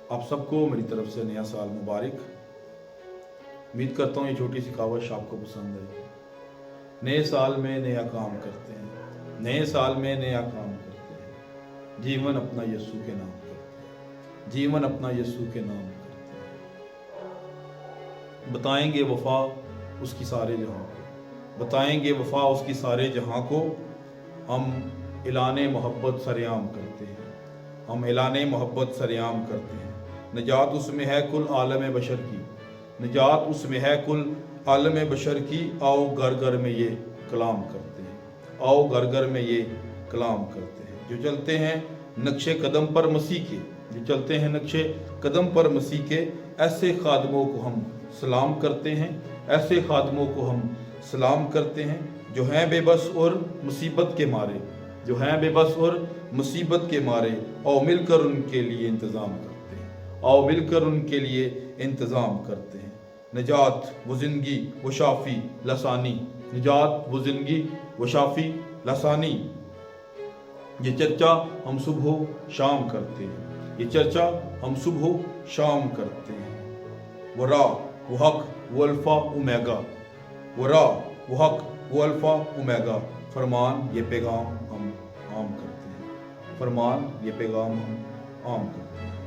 आप सबको मेरी तरफ से नया साल मुबारक। उम्मीद करता हूँ ये छोटी सी कावश आपको पसंद है। नए साल में नया काम करते हैं, नए साल में नया काम करते हैं, जीवन अपना यीशु के नाम करते हैं, जीवन अपना यीशु के नाम करते हैं। बताएंगे वफा उसकी सारे जहां को, बताएंगे वफा उसकी सारे जहां को। हम ऐलाने मोहब्बत सरेआम करते हैं, हम ऐलाने मोहब्बत सरेआम करते हैं। निजात उसमें है कुल आलम बशर की, निजात उसमें है कुल आलम बशर की। आओ घर घर में ये कलाम करते हैं, आओ घर घर में ये कलाम करते हैं। जो चलते हैं नक्शे कदम पर मसीह के, जो चलते हैं नक्शे कदम पर मसीह के, ऐसे खादमों को हम सलाम करते हैं, ऐसे खादमों को हम सलाम करते हैं। जो हैं बेबस और मुसीबत के मारे, जो हैं बेबस और मुसीबत के मारे, आओ मिलकर उनके लिए इंतज़ाम करते हैं, आओ मिलकर उनके लिए इंतज़ाम करते हैं। निजात वो ज़िंदगी वो शाफ़ी लसानी, निजात वो ज़िंदगी वो शाफ़ी लसानी। ये चर्चा हम सुबह शाम करते हैं, ये चर्चा हम सुबह शाम करते हैं। वो राह वो हक वो अल्फ़ा ओमेगा, वो राह वो हक वो अल्फ़ा ओमेगा। फरमान ये पैगाम हम आम करते हैं, फरमान ये पैगाम हम आम करते हैं।